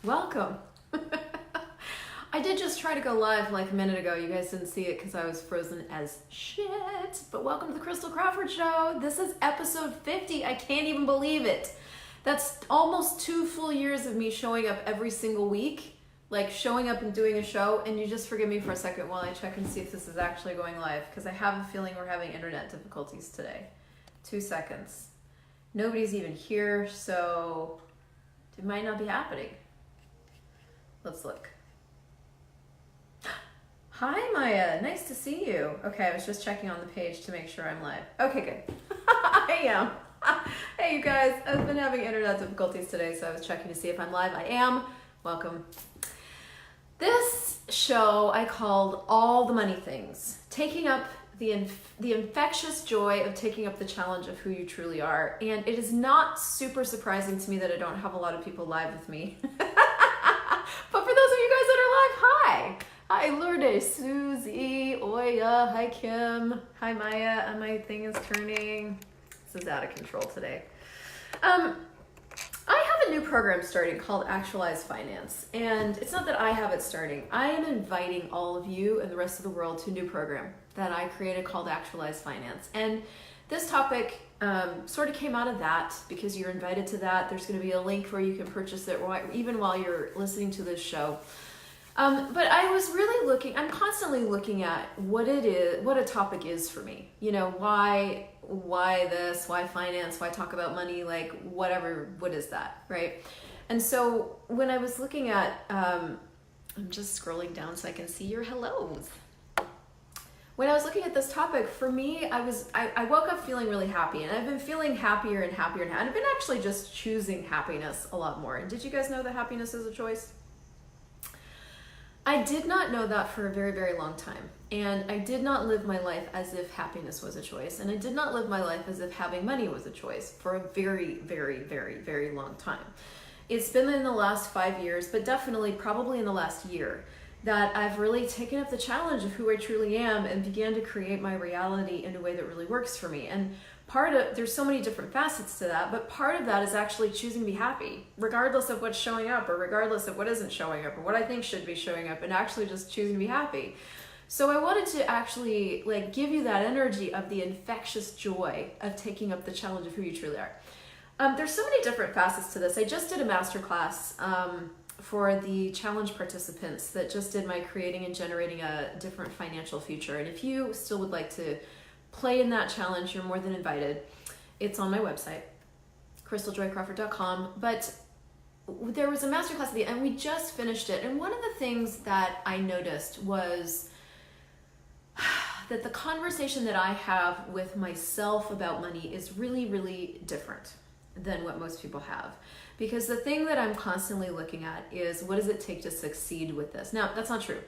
Welcome. I did just try to go live like a minute ago. You guys didn't see it because I was frozen as shit. But welcome to the Christel Crawford Show. This is episode 50. I can't even believe it. That's almost 2 full years of me showing up every single week. Like showing up and doing a show. And you just forgive me for a second while I check and see if this is actually going live. Because I have a feeling we're having internet difficulties today. 2 seconds. Nobody's even here, so it might not be happening. Let's look. Hi, Maya. Nice to see you. Okay, I was just checking on the page to make sure I'm live. Okay, good. I am. Hey, you guys. I've been having internet difficulties today, so I was checking to see if I'm live. I am. Welcome. This show I called All the Money Things. Taking up the infectious joy of taking up the challenge of who you truly are. And it is not super surprising to me that I don't have a lot of people live with me. But for those of you guys that are live, hi. Hi, Lourdes, Susie, Oya, hi, Kim. Hi, Maya. And my thing is turning. This is out of control today. I have a new program starting called Actualize Finance. And it's not that I have it starting. I am inviting all of you and the rest of the world to a new program that I created called Actualize Finance. And this topic sort of came out of that because you're invited to that. There's going to be a link where you can purchase it even while you're listening to this show. But I was really I'm constantly looking at what it is, what a topic is for me. You know, why this, why finance, why talk about money, like whatever, what is that, right? And so when I was looking at, I'm just scrolling down so I can see your hellos. When I was looking at this topic, for me, I woke up feeling really happy, and I've been feeling happier and happier and I've been actually just choosing happiness a lot more. And did you guys know that happiness is a choice? I did not know that for a very, very long time. And I did not live my life as if happiness was a choice. And I did not live my life as if having money was a choice for a very, very, very, very long time. It's been in the last 5 years, but definitely probably in the last year, that I've really taken up the challenge of who I truly am and began to create my reality in a way that really works for me. And there's so many different facets to that, but part of that is actually choosing to be happy, regardless of what's showing up or regardless of what isn't showing up or what I think should be showing up, and actually just choosing to be happy. So I wanted to actually give you that energy of the infectious joy of taking up the challenge of who you truly are. There's so many different facets to this. I just did a masterclass for the challenge participants that just did my creating and generating a different financial future. And if you still would like to play in that challenge, you're more than invited. It's on my website, christeljoycrawford.com. But there was a masterclass at the end, and we just finished it. And one of the things that I noticed was that the conversation that I have with myself about money is really, really different than what most people have. Because the thing that I'm constantly looking at is, what does it take to succeed with this? Now, that's not true.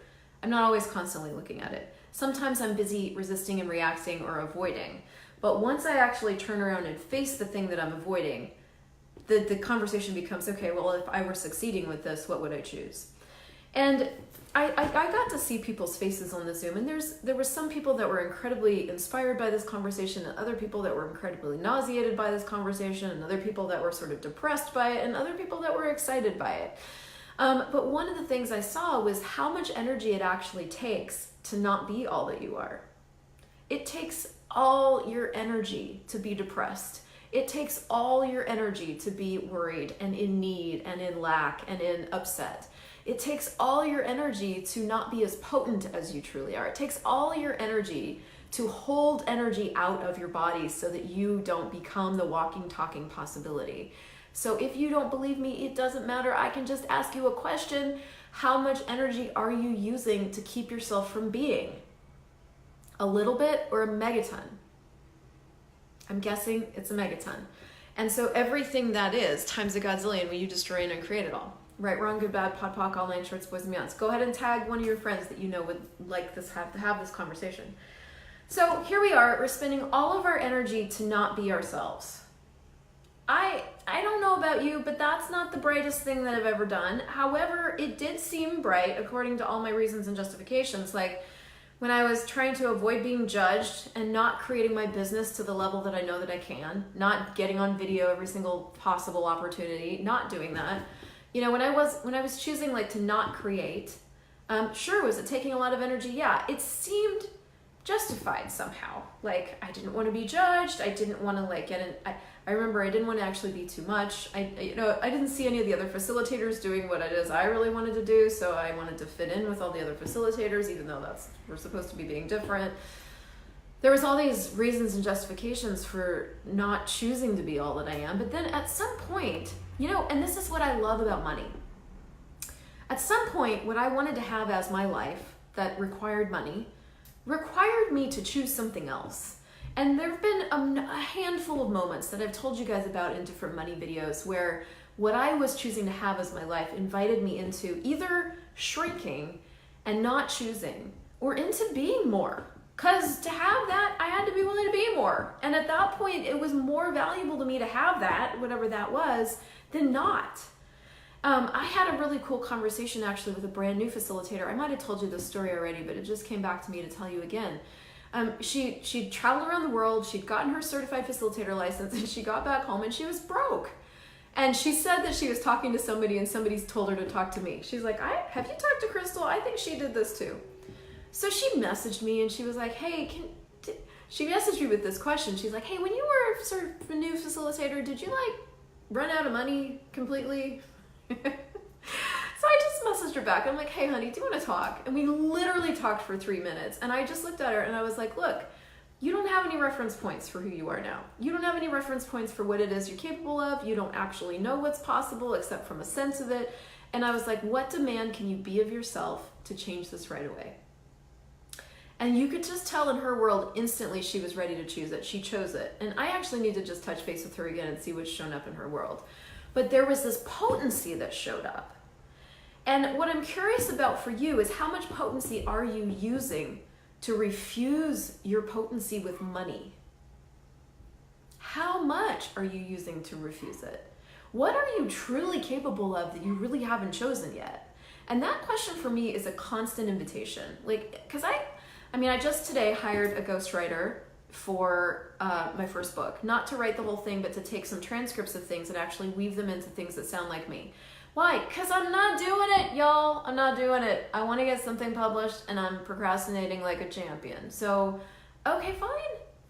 I'm not always constantly looking at it. Sometimes I'm busy resisting and reacting or avoiding. But once I actually turn around and face the thing that I'm avoiding, the conversation becomes, okay, well, if I were succeeding with this, what would I choose? And I got to see people's faces on the Zoom, and there were some people that were incredibly inspired by this conversation, and other people that were incredibly nauseated by this conversation, and other people that were sort of depressed by it, and other people that were excited by it. But one of the things I saw was how much energy it actually takes to not be all that you are. It takes all your energy to be depressed. It takes all your energy to be worried and in need and in lack and in upset. It takes all your energy to not be as potent as you truly are. It takes all your energy to hold energy out of your body so that you don't become the walking, talking possibility. So if you don't believe me, it doesn't matter. I can just ask you a question. How much energy are you using to keep yourself from being? A little bit or a megaton? I'm guessing it's a megaton. And so everything that is times a godzillion when you destroy and uncreate it all. Right, wrong, good, bad, pod, poc, all nine shorts, boys and beyonds. Go ahead and tag one of your friends that you know would like this, have this conversation. So here we are, we're spending all of our energy to not be ourselves. I don't know about you, but that's not the brightest thing that I've ever done. However, it did seem bright according to all my reasons and justifications. Like when I was trying to avoid being judged and not creating my business to the level that I know that I can, not getting on video every single possible opportunity, not doing that, You know, when I was choosing like to not create, sure, was it taking a lot of energy? Yeah, it seemed justified somehow. Like, I didn't want to be judged. I didn't want to like get in. I remember I didn't want to actually be too much. I didn't see any of the other facilitators doing what it is I really wanted to do, so I wanted to fit in with all the other facilitators, even though we're supposed to be being different. There was all these reasons and justifications for not choosing to be all that I am. But then at some point, you know, and this is what I love about money. At some point, what I wanted to have as my life that required money required me to choose something else. And there have been a handful of moments that I've told you guys about in different money videos where what I was choosing to have as my life invited me into either shrinking and not choosing, or into being more. Because to have that, I had to be willing to be more. And at that point, it was more valuable to me to have that, whatever that was, than not. I had a really cool conversation actually with a brand new facilitator. I might have told you this story already, but it just came back to me to tell you again. She'd traveled around the world, she'd gotten her certified facilitator license, and she got back home and she was broke. And she said that she was talking to somebody and somebody told her to talk to me. She's like, have you talked to Christel? I think she did this too. So she messaged me and she was like, hey, she messaged me with this question. She's like, hey, when you were sort of a new facilitator, did you like run out of money completely? So I just messaged her back. I'm like, hey, honey, do you want to talk? And we literally talked for 3 minutes. And I just looked at her and I was like, look, you don't have any reference points for who you are now. You don't have any reference points for what it is you're capable of. You don't actually know what's possible except from a sense of it. And I was like, what demand can you be of yourself to change this right away? And you could just tell in her world instantly she was ready to choose it. She chose it. And I actually need to just touch base with her again and see what's shown up in her world. But there was this potency that showed up. And what I'm curious about for you is how much potency are you using to refuse your potency with money? How much are you using to refuse it? What are you truly capable of that you really haven't chosen yet? And that question for me is a constant invitation. Like, because I just today hired a ghostwriter for my first book. Not to write the whole thing, but to take some transcripts of things and actually weave them into things that sound like me. Why? Because I'm not doing it, y'all. I'm not doing it. I want to get something published and I'm procrastinating like a champion. So, okay, fine.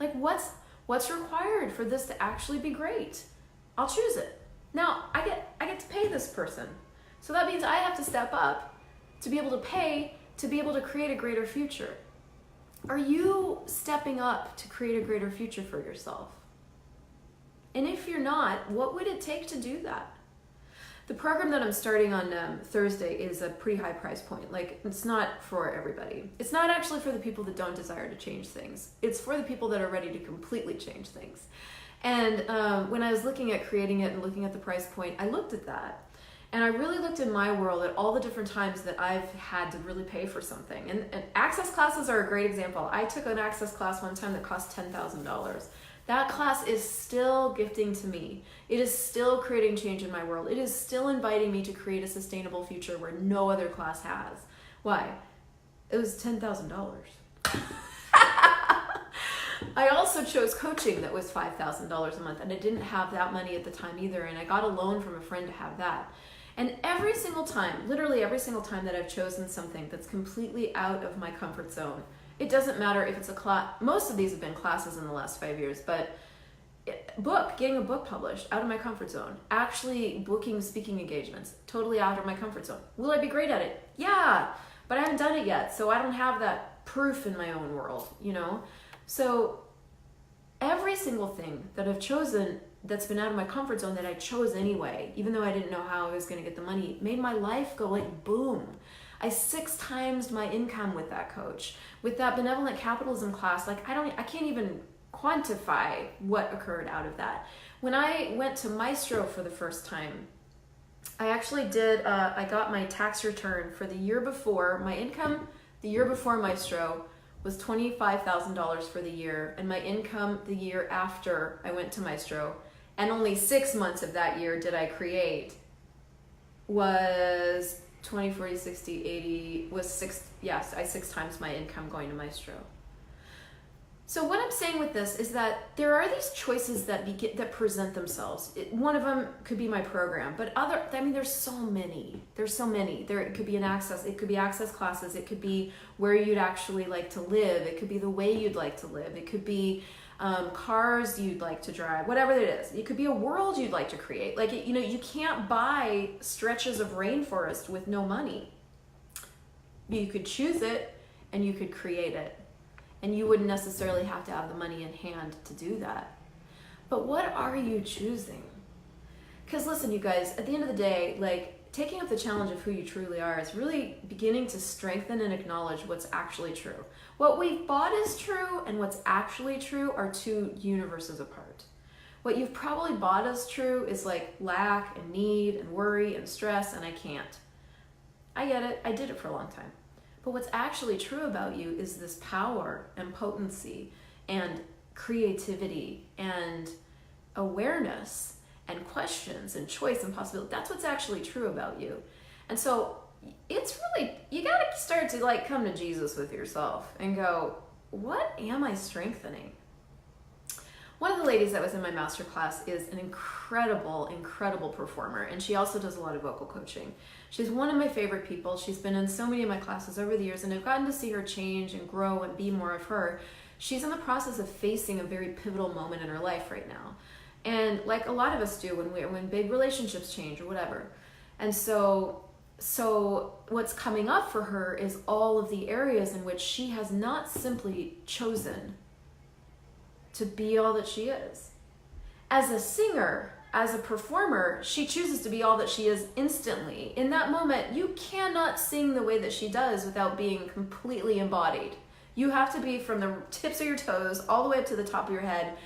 Like what's required for this to actually be great? I'll choose it. Now, I get to pay this person. So that means I have to step up to be able to pay, to be able to create a greater future. Are you stepping up to create a greater future for yourself? And if you're not, what would it take to do that? The program that I'm starting on Thursday is a pretty high price point. Like, it's not for everybody. It's not actually for the people that don't desire to change things. It's for the people that are ready to completely change things. And when I was looking at creating it and looking at the price point, I looked at that. And I really looked in my world at all the different times that I've had to really pay for something. And access classes are a great example. I took an access class one time that cost $10,000. That class is still gifting to me. It is still creating change in my world. It is still inviting me to create a sustainable future where no other class has. Why? It was $10,000. I also chose coaching that was $5,000 a month, and I didn't have that money at the time either, and I got a loan from a friend to have that. And every single time, literally every single time that I've chosen something that's completely out of my comfort zone, it doesn't matter if it's a class. Most of these have been classes in the last 5 years, but getting a book published, out of my comfort zone. Actually booking speaking engagements, totally out of my comfort zone. Will I be great at it? Yeah, but I haven't done it yet, so I don't have that proof in my own world, you know? So every single thing that I've chosen that's been out of my comfort zone that I chose anyway, even though I didn't know how I was going to get the money, made my life go like boom. I 6 times my income with that coach. With that benevolent capitalism class, like I can't even quantify what occurred out of that. When I went to Maestro for the first time, I actually did, I got my tax return for the year before. My income the year before Maestro was $25,000 for the year, and my income the year after I went to Maestro, and only 6 months of that year did I create, was 20, 40, 60, 80, was 6, yes, I 6 times my income going to Maestro. So what I'm saying with this is that there are these choices that present themselves. One of them could be my program, but there's so many. There's so many. It could be it could be access classes. It could be where you'd actually like to live. It could be the way you'd like to live. It could be cars you'd like to drive, whatever it is. It could be a world you'd like to create. Like, you can't buy stretches of rainforest with no money. You could choose it and you could create it. And you wouldn't necessarily have to have the money in hand to do that. But what are you choosing? Because listen, you guys, at the end of the day, like, taking up the challenge of who you truly are is really beginning to strengthen and acknowledge what's actually true. What we've bought is true and what's actually true are two universes apart. What you've probably bought as true is like lack and need and worry and stress and I can't. I get it. I did it for a long time. But what's actually true about you is this power and potency and creativity and awareness and questions and choice and possibility. That's what's actually true about you. And so it's really, you got to start to like come to Jesus with yourself and go, what am I strengthening? One of the ladies that was in my masterclass is an incredible, incredible performer, and she also does a lot of vocal coaching. She's one of my favorite people. She's been in so many of my classes over the years, and I've gotten to see her change and grow and be more of her. She's in the process of facing a very pivotal moment in her life right now. And like a lot of us do when big relationships change or whatever. And so what's coming up for her is all of the areas in which she has not simply chosen to be all that she is. As a singer, as a performer, she chooses to be all that she is instantly. In that moment, you cannot sing the way that she does without being completely embodied. You have to be from the tips of your toes all the way up to the top of your head,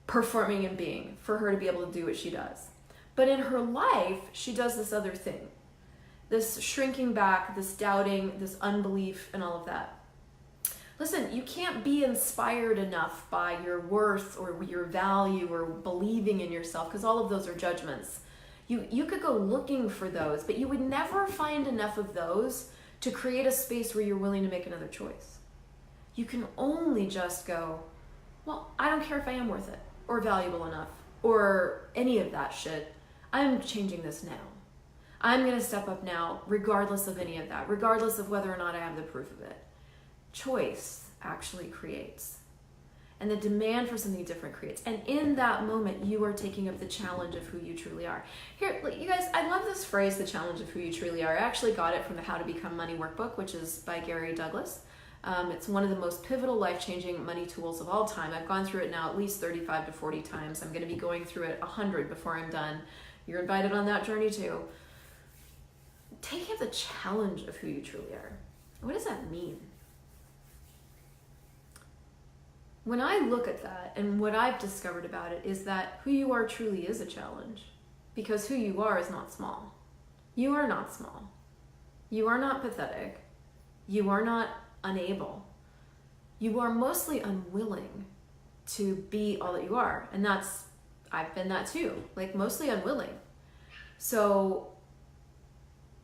performing and being, for her to be able to do what she does. But in her life, she does this other thing. This shrinking back, this doubting, this unbelief, and all of that. Listen, you can't be inspired enough by your worth or your value or believing in yourself, because all of those are judgments. You could go looking for those, but you would never find enough of those to create a space where you're willing to make another choice. You can only just go, well, I don't care if I am worth it or valuable enough or any of that shit. I'm changing this now. I'm going to step up now, regardless of any of that, regardless of whether or not I have the proof of it. Choice actually creates. And the demand for something different creates. And in that moment, you are taking up the challenge of who you truly are. Here, you guys, I love this phrase, the challenge of who you truly are. I actually got it from the How to Become Money workbook, which is by Gary Douglas. It's one of the most pivotal, life-changing money tools of all time. I've gone through it now at least 35 to 40 times. I'm going to be going through it 100 before I'm done. You're invited on that journey too. Taking up the challenge of who you truly are. What does that mean? When I look at that, and what I've discovered about it is that who you are truly is a challenge, because who you are is not small. You are not small. You are not pathetic. You are not unable. You are mostly unwilling to be all that you are. And I've been that too, like mostly unwilling. So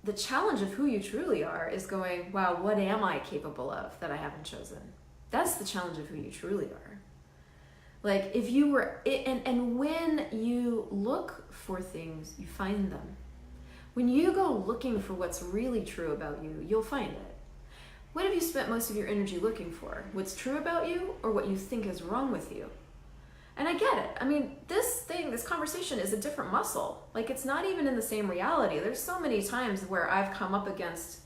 the challenge of who you truly are is going, wow, what am I capable of that I haven't chosen? That's the challenge of who you truly are. Like if you were, and when you look for things, you find them. When you go looking for what's really true about you, you'll find it. What have you spent most of your energy looking for? What's true about you or what you think is wrong with you? And I get it. I mean, this conversation is a different muscle. Like it's not even in the same reality. There's so many times where I've come up against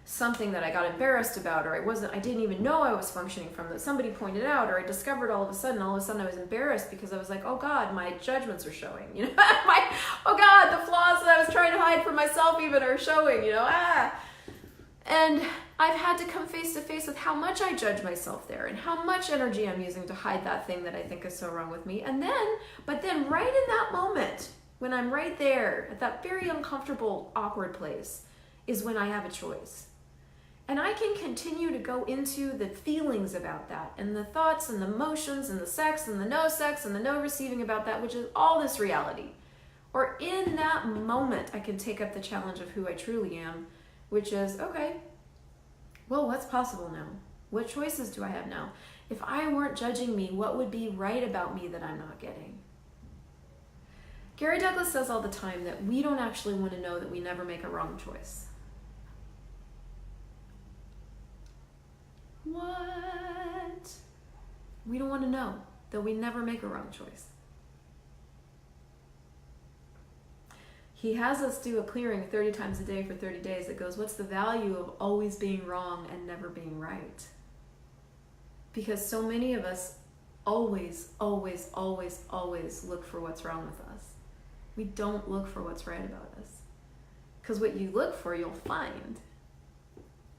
something that I got embarrassed about, or I didn't even know I was functioning from, that somebody pointed out, or I discovered all of a sudden I was embarrassed because I was like, oh God, my judgments are showing, oh God, the flaws that I was trying to hide from myself even are showing, And I've had to come face to face with how much I judge myself there and how much energy I'm using to hide that thing that I think is so wrong with me. But then right in that moment, when I'm right there at that very uncomfortable, awkward place, is when I have a choice. And I can continue to go into the feelings about that and the thoughts and the emotions and the sex and the no receiving about that, which is all this reality. Or in that moment, I can take up the challenge of who I truly am, which is, okay, well, what's possible now? What choices do I have now? If I weren't judging me, what would be right about me that I'm not getting? Gary Douglas says all the time that we don't actually want to know that we never make a wrong choice. What? We don't want to know that we never make a wrong choice. He has us do a clearing 30 times a day for 30 days that goes, what's the value of always being wrong and never being right? Because so many of us always look for what's wrong with us. We don't look for what's right about us. Because what you look for, you'll find.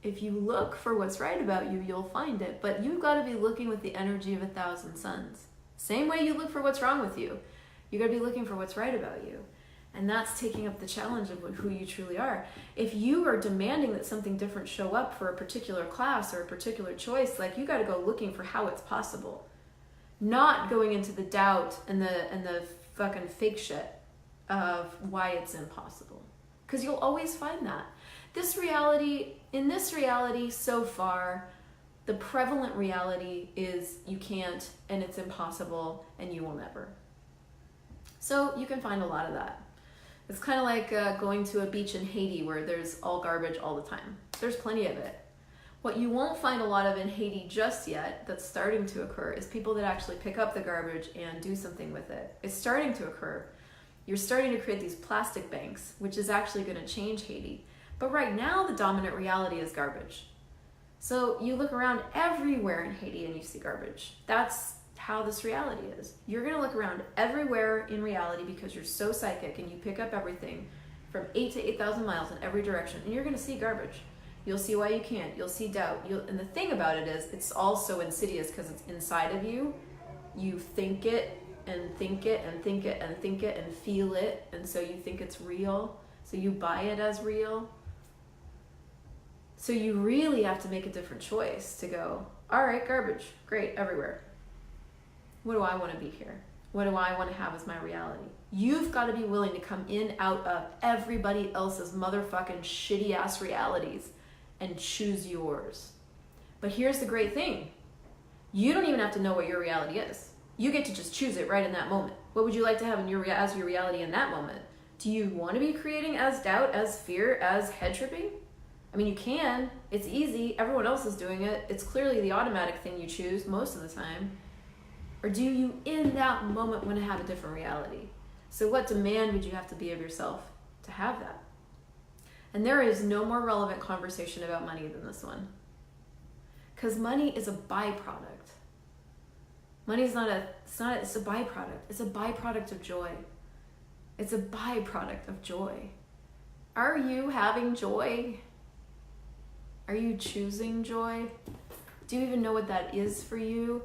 If you look for what's right about you, you'll find it. But you've got to be looking with the energy of 1,000 suns. Same way you look for what's wrong with you. You've got to be looking for what's right about you. And that's taking up the challenge of who you truly are. If you are demanding that something different show up for a particular class or a particular choice, like, you got to go looking for how it's possible. Not going into the doubt and the fucking fake shit of why it's impossible. Because you'll always find that. In this reality so far, the prevalent reality is you can't, and it's impossible, and you will never. So you can find a lot of that. It's kind of like going to a beach in Haiti where there's all garbage all the time. There's plenty of it. What you won't find a lot of in Haiti just yet, that's starting to occur, is people that actually pick up the garbage and do something with it. It's starting to occur. You're starting to create these plastic banks, which is actually going to change Haiti. But right now, the dominant reality is garbage. So you look around everywhere in Haiti and you see garbage. That's how this reality is. You're going to look around everywhere in reality because you're so psychic and you pick up everything from 8 to 8,000 miles in every direction, and you're going to see garbage. You'll see why you can't. You'll see doubt. And the thing about it is, it's also insidious because it's inside of you. You think it and think it and think it and think it and feel it, and so you think it's real. So you buy it as real. So you really have to make a different choice to go, all right, garbage, great, everywhere. What do I want to be here? What do I want to have as my reality? You've got to be willing to come in out of everybody else's motherfucking shitty ass realities and choose yours. But here's the great thing. You don't even have to know what your reality is. You get to just choose it right in that moment. What would you like to have as your reality in that moment? Do you want to be creating as doubt, as fear, as head tripping? I mean, you can. It's easy. Everyone else is doing it. It's clearly the automatic thing you choose most of the time. Or do you, in that moment, want to have a different reality? So what demand would you have to be of yourself to have that? And there is no more relevant conversation about money than this one. Because money is a byproduct. Money is it's a byproduct. It's a byproduct of joy. It's a byproduct of joy. Are you having joy? Are you choosing joy? Do you even know what that is for you?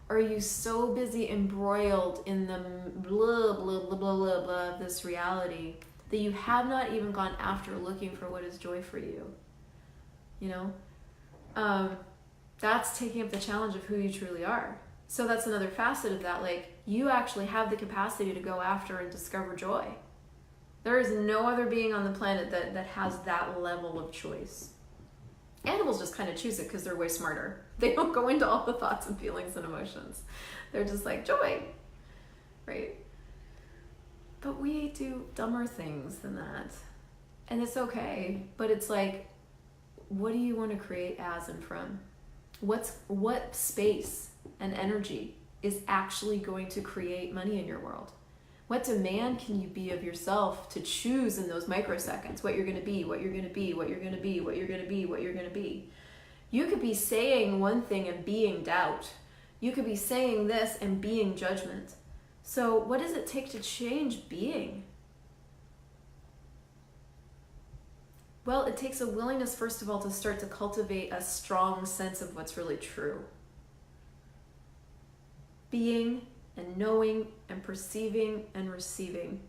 Or are you so busy embroiled in the blah, blah, blah, blah, blah, blah of this reality that you have not even gone after looking for what is joy for you? You know? That's taking up the challenge of who you truly are. So that's another facet of that. Like, you actually have the capacity to go after and discover joy. There is no other being on the planet that has that level of choice. Animals just kind of choose it because they're way smarter. They don't go into all the thoughts and feelings and emotions. They're just like, joy, right? But we do dumber things than that. And it's okay, but it's like, what do you want to create as and from? What space and energy is actually going to create money in your world? What demand can you be of yourself to choose in those microseconds what you're going to be, what you're going to be, what you're going to be, what you're going to be, what you're going to be? You could be saying one thing and being doubt. You could be saying this and being judgment. So what does it take to change being? Well, it takes a willingness, first of all, to start to cultivate a strong sense of what's really true. Being and knowing and perceiving and receiving.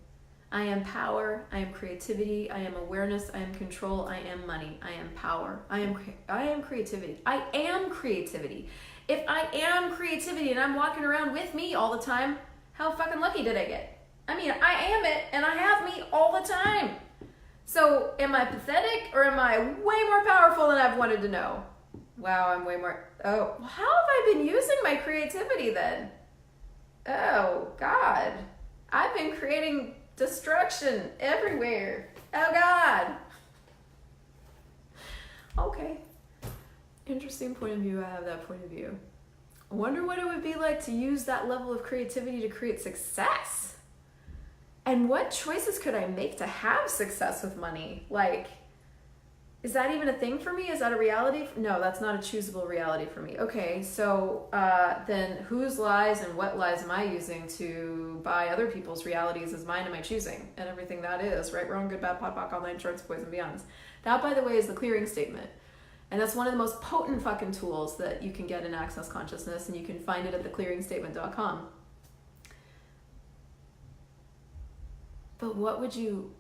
I am power, I am creativity, I am awareness, I am control, I am money, I am power, I am creativity. I am creativity. If I am creativity and I'm walking around with me all the time, how fucking lucky did I get? I mean, I am it and I have me all the time. So am I pathetic or am I way more powerful than I've wanted to know? Wow, I'm way more. Oh, well, how have I been using my creativity then? Oh, God. I've been creating destruction everywhere. Oh, God. Okay. Interesting point of view. I have that point of view. I wonder what it would be like to use that level of creativity to create success. And what choices could I make to have success with money? Like, is that even a thing for me? Is that a reality? No, that's not a choosable reality for me. Okay, so then whose lies and what lies am I using to buy other people's realities as mine am I choosing? And everything that is, right, wrong, good, bad, pot, pock, all nine shorts, boys and beyonds. That, by the way, is the clearing statement. And that's one of the most potent fucking tools that you can get in Access Consciousness, and you can find it at theclearingstatement.com. But what do you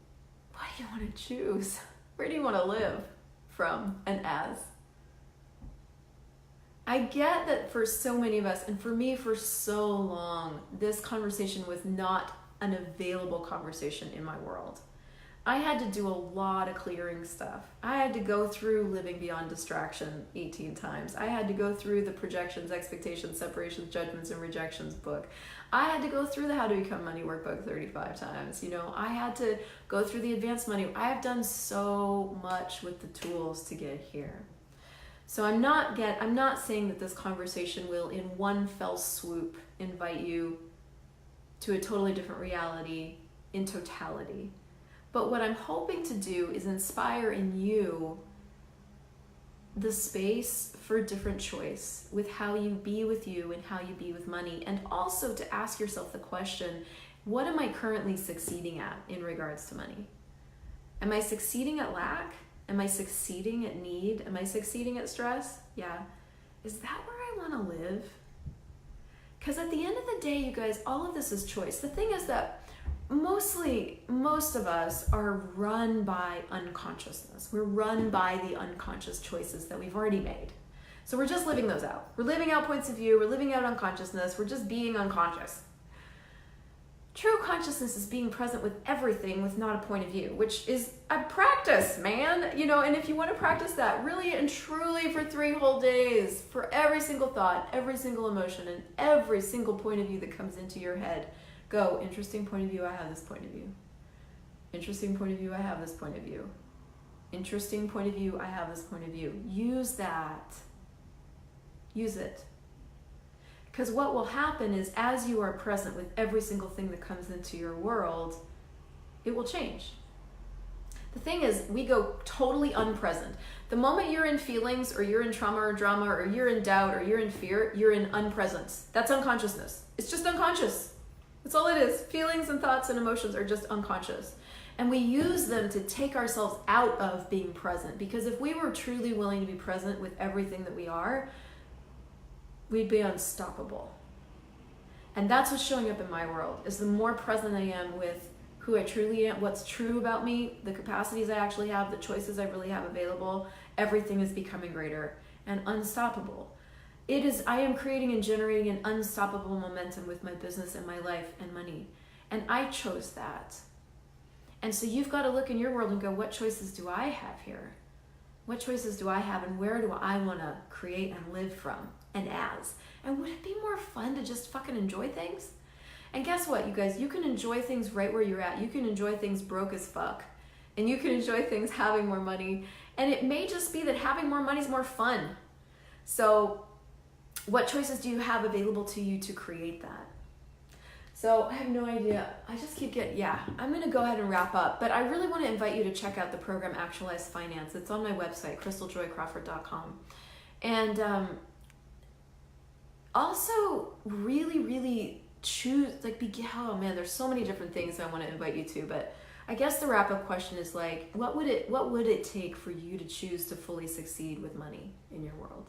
want to choose? Where do you want to live from and as? I get that for so many of us, and for me for so long, this conversation was not an available conversation in my world. I had to do a lot of clearing stuff. I had to go through Living Beyond Distraction 18 times. I had to go through the projections, expectations, separations, judgments, and rejections book. I had to go through the How to Become Money workbook 35 times. You know, I had to go through the Advanced Money. I have done so much with the tools to get here. So I'm not saying that this conversation will in one fell swoop invite you to a totally different reality in totality. But what I'm hoping to do is inspire in you the space for different choice with how you be with you and how you be with money, and also to ask yourself the question, what am I currently succeeding at in regards to money? Am I succeeding at lack? Am I succeeding at need? Am I succeeding at stress? Yeah. Is that where I want to live? Because at the end of the day, you guys, all of this is choice. The thing is that most of us are run by unconsciousness. We're run by the unconscious choices that we've already made. So we're just living those out. We're living out points of view. We're living out unconsciousness. We're just being unconscious. True consciousness is being present with everything with not a point of view, which is a practice, man. You know, and if you want to practice that really and truly for 3 whole days, for every single thought, every single emotion, and every single point of view that comes into your head, go, interesting point of view, I have this point of view. Interesting point of view, I have this point of view. Interesting point of view, I have this point of view. Use that. Use it. Because what will happen is as you are present with every single thing that comes into your world, it will change. The thing is, we go totally unpresent. The moment you're in feelings or you're in trauma or drama or you're in doubt or you're in fear, you're in unpresence. That's unconsciousness. It's just unconscious. That's all it is. Feelings and thoughts and emotions are just unconscious. And we use them to take ourselves out of being present. Because if we were truly willing to be present with everything that we are, we'd be unstoppable. And that's what's showing up in my world, is the more present I am with who I truly am, what's true about me, the capacities I actually have, the choices I really have available, everything is becoming greater and unstoppable. I am creating and generating an unstoppable momentum with my business and my life and money. And I chose that. And so you've got to look in your world and go, what choices do I have here? What choices do I have, and where do I want to create and live from and as? And would it be more fun to just fucking enjoy things? And guess what, you guys? You can enjoy things right where you're at. You can enjoy things broke as fuck. And you can enjoy things having more money. And it may just be that having more money is more fun. So what choices do you have available to you to create that? So I have no idea. I just keep I'm going to go ahead and wrap up. But I really want to invite you to check out the program Actualize Finance. It's on my website, ChristelJoyCrawford.com. And also really, really choose, oh man, there's so many different things I want to invite you to. But I guess the wrap-up question is what would it take for you to choose to fully succeed with money in your world?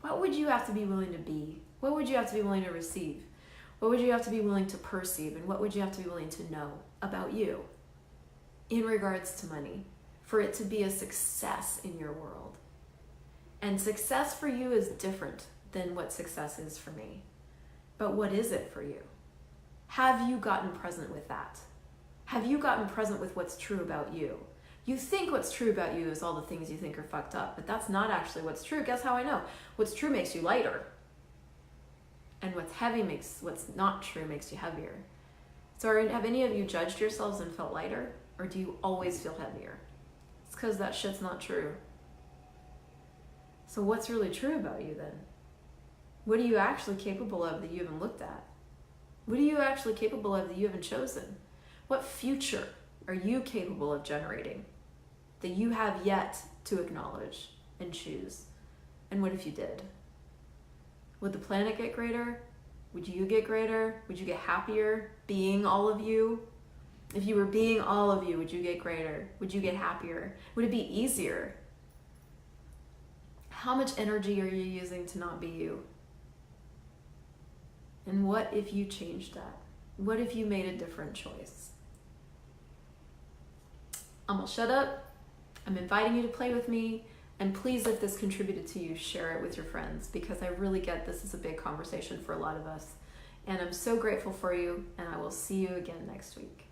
What would you have to be willing to be? What would you have to be willing to receive? What would you have to be willing to perceive? And what would you have to be willing to know about you in regards to money for it to be a success in your world? And success for you is different than what success is for me. But what is it for you? Have you gotten present with that? Have you gotten present with what's true about you? You think what's true about you is all the things you think are fucked up, but that's not actually what's true. Guess how I know? What's true makes you lighter. And what's not true makes you heavier. So have any of you judged yourselves and felt lighter? Or do you always feel heavier? It's because that shit's not true. So what's really true about you then? What are you actually capable of that you haven't looked at? What are you actually capable of that you haven't chosen? What future are you capable of generating that you have yet to acknowledge and choose? And what if you did? Would the planet get greater? Would you get greater? Would you get happier being all of you? If you were being all of you, would you get greater? Would you get happier? Would it be easier? How much energy are you using to not be you? And what if you changed that? What if you made a different choice? I'm gonna shut up. I'm inviting you to play with me. And please, if this contributed to you, share it with your friends, because I really get this is a big conversation for a lot of us. And I'm so grateful for you, and I will see you again next week.